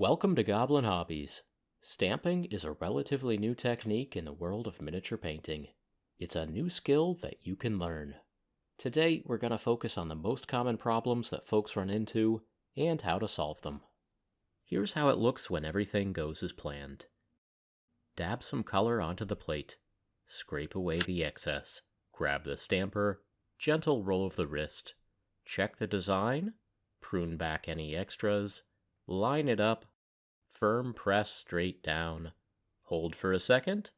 Welcome to Goblin Hobbies. Stamping is a relatively new technique in the world of miniature painting. It's a new skill that you can learn. Today, we're going to focus on the most common problems that folks run into and how to solve them. Here's how it looks when everything goes as planned. Dab some color onto the plate. Scrape away the excess. Grab the stamper. Gentle roll of the wrist. Check the design. Prune back any extras. Line it up. Firm press straight down. Hold for a second.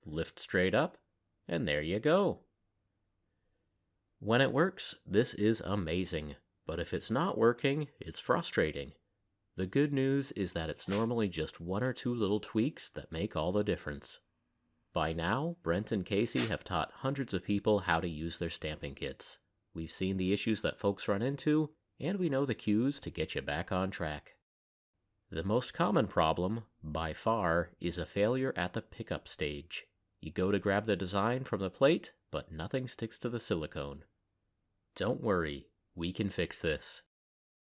Lift straight up. And there you go. When it works, this is amazing. But if it's not working, it's frustrating. The good news is that it's normally just one or two little tweaks that make all the difference. By now, Brent and Casey have taught hundreds of people how to use their stamping kits. We've seen the issues that folks run into, and we know the cues to get you back on track. The most common problem, by far, is a failure at the pickup stage. You go to grab the design from the plate, but nothing sticks to the silicone. Don't worry, we can fix this.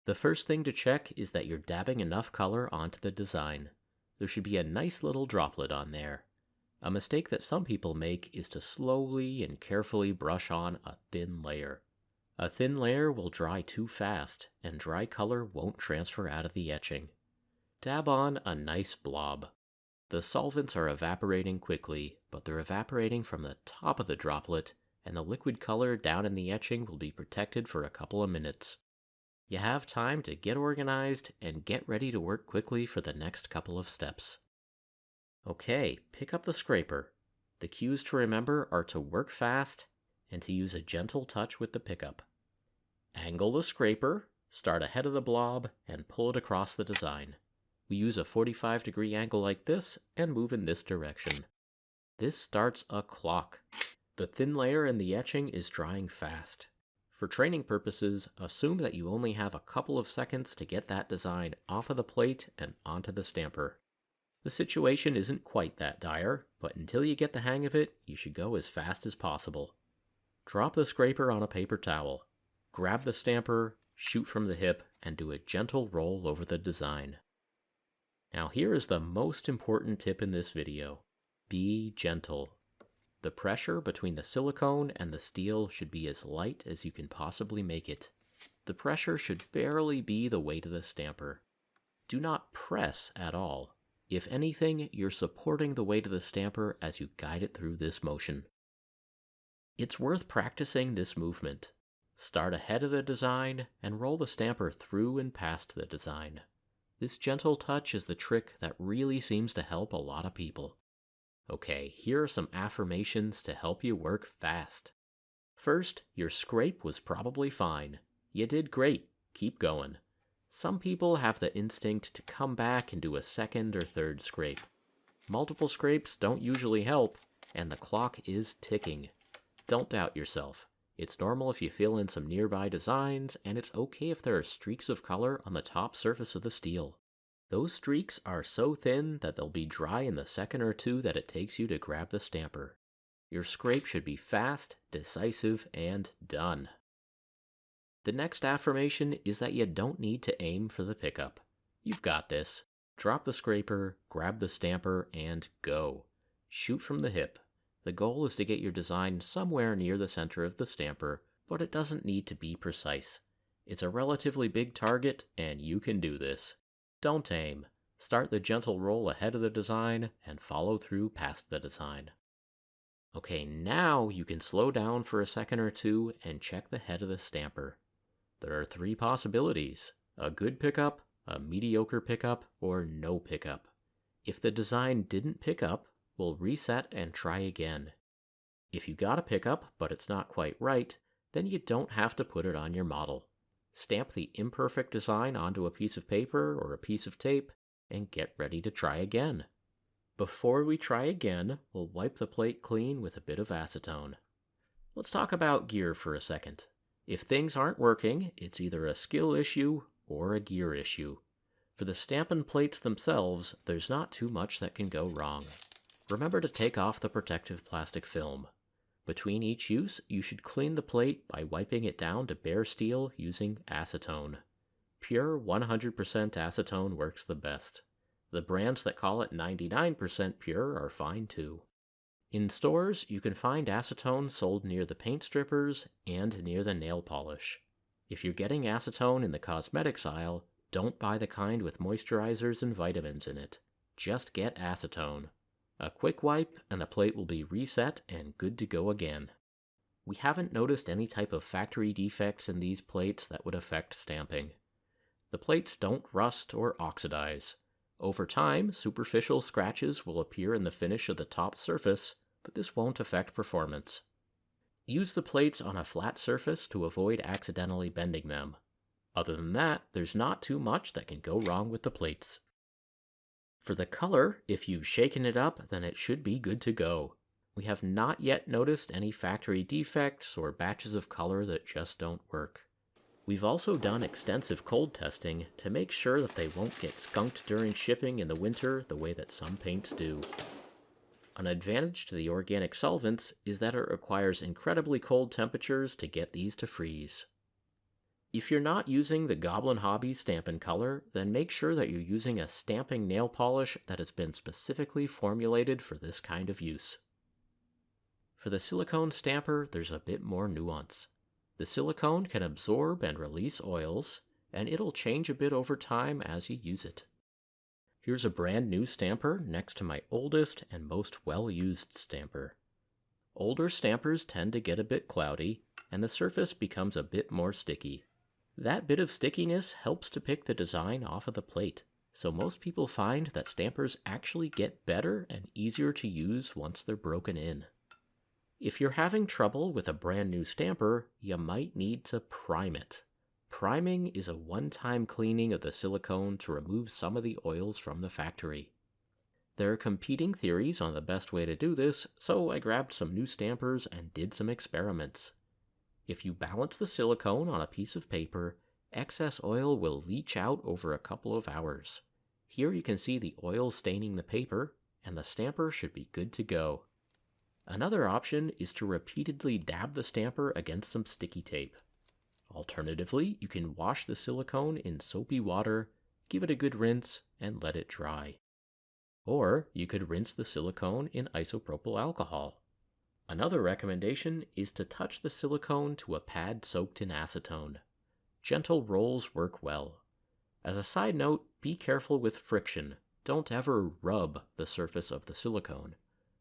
The first thing to check is that you're dabbing enough color onto the design. There should be a nice little droplet on there. A mistake that some people make is to slowly and carefully brush on a thin layer. A thin layer will dry too fast, and dry color won't transfer out of the etching. Dab on a nice blob. The solvents are evaporating quickly, but they're evaporating from the top of the droplet, and the liquid color down in the etching will be protected for a couple of minutes. You have time to get organized and get ready to work quickly for the next couple of steps. Okay, pick up the scraper. The cues to remember are to work fast and to use a gentle touch with the pickup. Angle the scraper, start ahead of the blob, and pull it across the design. We use a 45-degree angle like this and move in this direction. This starts a clock. The thin layer in the etching is drying fast. For training purposes, assume that you only have a couple of seconds to get that design off of the plate and onto the stamper. The situation isn't quite that dire, but until you get the hang of it, you should go as fast as possible. Drop the scraper on a paper towel. Grab the stamper, shoot from the hip, and do a gentle roll over the design. Now here is the most important tip in this video. Be gentle. The pressure between the silicone and the steel should be as light as you can possibly make it. The pressure should barely be the weight of the stamper. Do not press at all. If anything, you're supporting the weight of the stamper as you guide it through this motion. It's worth practicing this movement. Start ahead of the design and roll the stamper through and past the design. This gentle touch is the trick that really seems to help a lot of people. Okay, here are some affirmations to help you work fast. First, your scrape was probably fine. You did great. Keep going. Some people have the instinct to come back and do a second or third scrape. Multiple scrapes don't usually help, and the clock is ticking. Don't doubt yourself. It's normal if you fill in some nearby designs, and it's okay if there are streaks of color on the top surface of the steel. Those streaks are so thin that they'll be dry in the second or two that it takes you to grab the stamper. Your scrape should be fast, decisive, and done. The next affirmation is that you don't need to aim for the pickup. You've got this. Drop the scraper, grab the stamper, and go. Shoot from the hip. The goal is to get your design somewhere near the center of the stamper, but it doesn't need to be precise. It's a relatively big target, and you can do this. Don't aim. Start the gentle roll ahead of the design and follow through past the design. Okay, now you can slow down for a second or two and check the head of the stamper. There are three possibilities: a good pickup, a mediocre pickup, or no pickup. If the design didn't pick up, we'll reset and try again. If you got a pickup, but it's not quite right, then you don't have to put it on your model. Stamp the imperfect design onto a piece of paper or a piece of tape, and get ready to try again. Before we try again, we'll wipe the plate clean with a bit of acetone. Let's talk about gear for a second. If things aren't working, it's either a skill issue or a gear issue. For the Stampin' plates themselves, there's not too much that can go wrong. Remember to take off the protective plastic film. Between each use, you should clean the plate by wiping it down to bare steel using acetone. Pure 100% acetone works the best. The brands that call it 99% pure are fine too. In stores, you can find acetone sold near the paint strippers and near the nail polish. If you're getting acetone in the cosmetics aisle, don't buy the kind with moisturizers and vitamins in it. Just get acetone. A quick wipe and the plate will be reset and good to go again. We haven't noticed any type of factory defects in these plates that would affect stamping. The plates don't rust or oxidize. Over time, superficial scratches will appear in the finish of the top surface, but this won't affect performance. Use the plates on a flat surface to avoid accidentally bending them. Other than that, there's not too much that can go wrong with the plates. For the color, if you've shaken it up, then it should be good to go. We have not yet noticed any factory defects or batches of color that just don't work. We've also done extensive cold testing to make sure that they won't get skunked during shipping in the winter the way that some paints do. An advantage to the organic solvents is that it requires incredibly cold temperatures to get these to freeze. If you're not using the Goblin Hobbies Stampin' color, then make sure that you're using a stamping nail polish that has been specifically formulated for this kind of use. For the silicone stamper, there's a bit more nuance. The silicone can absorb and release oils, and it'll change a bit over time as you use it. Here's a brand new stamper next to my oldest and most well-used stamper. Older stampers tend to get a bit cloudy, and the surface becomes a bit more sticky. That bit of stickiness helps to pick the design off of the plate, so most people find that stampers actually get better and easier to use once they're broken in. If you're having trouble with a brand new stamper, you might need to prime it. Priming is a one-time cleaning of the silicone to remove some of the oils from the factory. There are competing theories on the best way to do this, so I grabbed some new stampers and did some experiments. If you balance the silicone on a piece of paper, excess oil will leach out over a couple of hours. Here you can see the oil staining the paper, and the stamper should be good to go. Another option is to repeatedly dab the stamper against some sticky tape. Alternatively, you can wash the silicone in soapy water, give it a good rinse, and let it dry. Or you could rinse the silicone in isopropyl alcohol. Another recommendation is to touch the silicone to a pad soaked in acetone. Gentle rolls work well. As a side note, be careful with friction. Don't ever rub the surface of the silicone.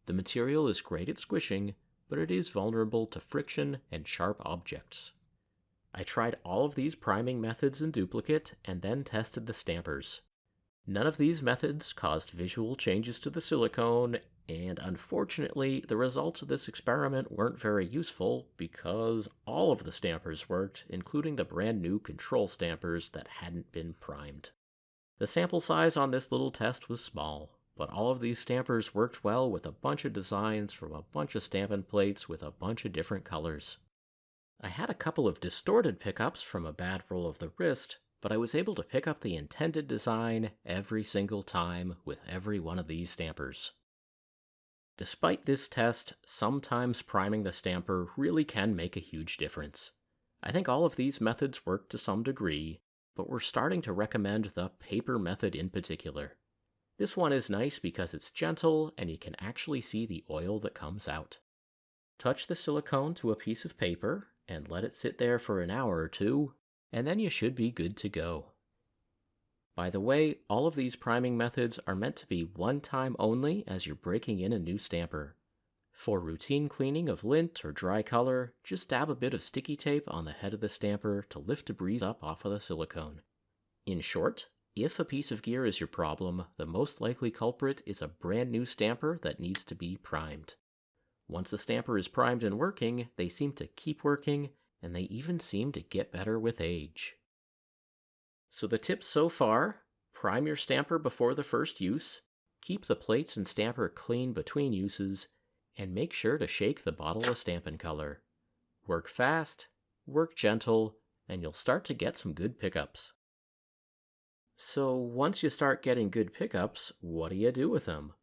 The material is great at squishing, but it is vulnerable to friction and sharp objects. I tried all of these priming methods in duplicate and then tested the stampers. None of these methods caused visual changes to the silicone, and unfortunately, the results of this experiment weren't very useful because all of the stampers worked, including the brand new control stampers that hadn't been primed. The sample size on this little test was small, but all of these stampers worked well with a bunch of designs from a bunch of Stampin' plates with a bunch of different colors. I had a couple of distorted pickups from a bad roll of the wrist, but I was able to pick up the intended design every single time with every one of these stampers. Despite this test, sometimes priming the stamper really can make a huge difference. I think all of these methods work to some degree, but we're starting to recommend the paper method in particular. This one is nice because it's gentle and you can actually see the oil that comes out. Touch the silicone to a piece of paper and let it sit there for an hour or two, and then you should be good to go. By the way, all of these priming methods are meant to be one time only as you're breaking in a new stamper. For routine cleaning of lint or dry color, just dab a bit of sticky tape on the head of the stamper to lift debris up off of the silicone. In short, if a piece of gear is your problem, the most likely culprit is a brand new stamper that needs to be primed. Once a stamper is primed and working, they seem to keep working, and they even seem to get better with age. So the tips so far: prime your stamper before the first use, keep the plates and stamper clean between uses, and make sure to shake the bottle of Stampin' color. Work fast, work gentle, and you'll start to get some good pickups. So once you start getting good pickups, what do you do with them?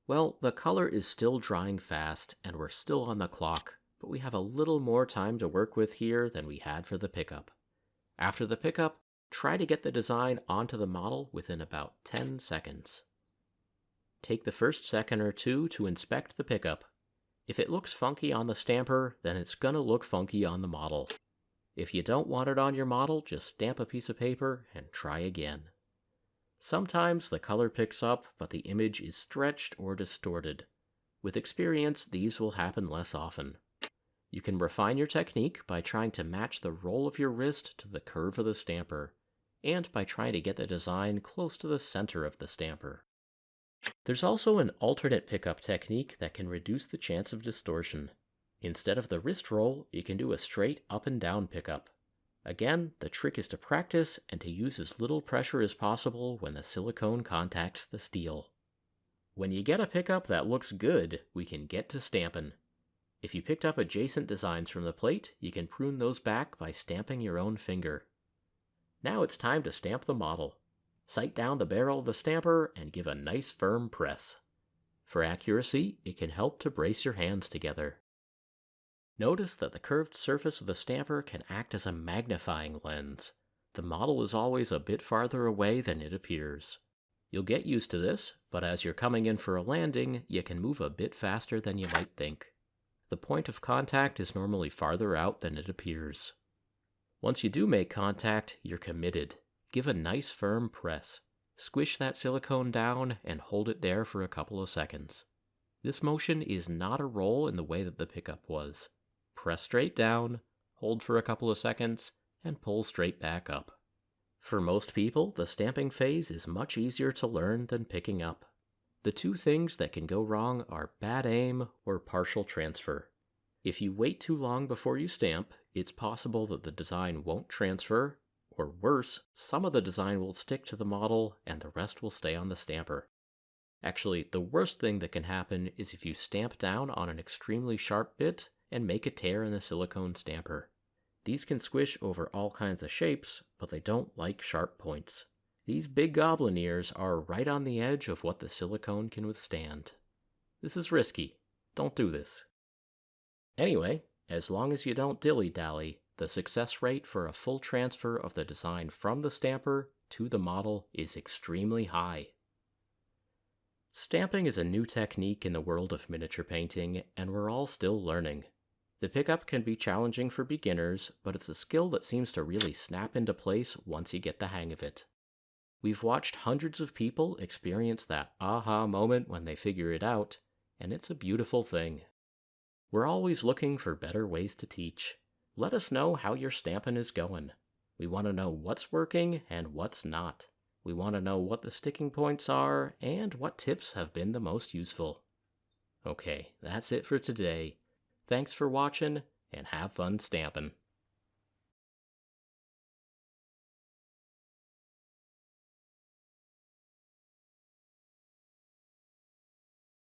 Well, the color is still drying fast, and we're still on the clock, but we have a little more time to work with here than we had for the pickup. After the pickup, Try to get the design onto the model within about 10 seconds. Take the first second or two to inspect the pickup. If it looks funky on the stamper, then it's gonna look funky on the model. If you don't want it on your model, just stamp a piece of paper and try again. Sometimes the color picks up, but the image is stretched or distorted. With experience, these will happen less often. You can refine your technique by trying to match the roll of your wrist to the curve of the stamper, and by trying to get the design close to the center of the stamper. There's also an alternate pickup technique that can reduce the chance of distortion. Instead of the wrist roll, you can do a straight up and down pickup. Again, the trick is to practice and to use as little pressure as possible when the silicone contacts the steel. When you get a pickup that looks good, we can get to stampin'. If you picked up adjacent designs from the plate, you can prune those back by stamping your own finger. Now it's time to stamp the model. Sight down the barrel of the stamper and give a nice firm press. For accuracy, it can help to brace your hands together. Notice that the curved surface of the stamper can act as a magnifying lens. The model is always a bit farther away than it appears. You'll get used to this, but as you're coming in for a landing, you can move a bit faster than you might think. The point of contact is normally farther out than it appears. Once you do make contact, you're committed. Give a nice firm press. Squish that silicone down and hold it there for a couple of seconds. This motion is not a roll in the way that the pickup was. Press straight down, hold for a couple of seconds, and pull straight back up. For most people, the stamping phase is much easier to learn than picking up. The two things that can go wrong are bad aim or partial transfer. If you wait too long before you stamp, it's possible that the design won't transfer, or worse, some of the design will stick to the model and the rest will stay on the stamper. Actually, the worst thing that can happen is if you stamp down on an extremely sharp bit and make a tear in the silicone stamper. These can squish over all kinds of shapes, but they don't like sharp points. These big goblin ears are right on the edge of what the silicone can withstand. This is risky. Don't do this. Anyway, as long as you don't dilly-dally, the success rate for a full transfer of the design from the stamper to the model is extremely high. Stamping is a new technique in the world of miniature painting, and we're all still learning. The pickup can be challenging for beginners, but it's a skill that seems to really snap into place once you get the hang of it. We've watched hundreds of people experience that aha moment when they figure it out, and it's a beautiful thing. We're always looking for better ways to teach. Let us know how your stampin' is going. We want to know what's working and what's not. We want to know what the sticking points are and what tips have been the most useful. Okay, that's it for today. Thanks for watching, and have fun stampin'.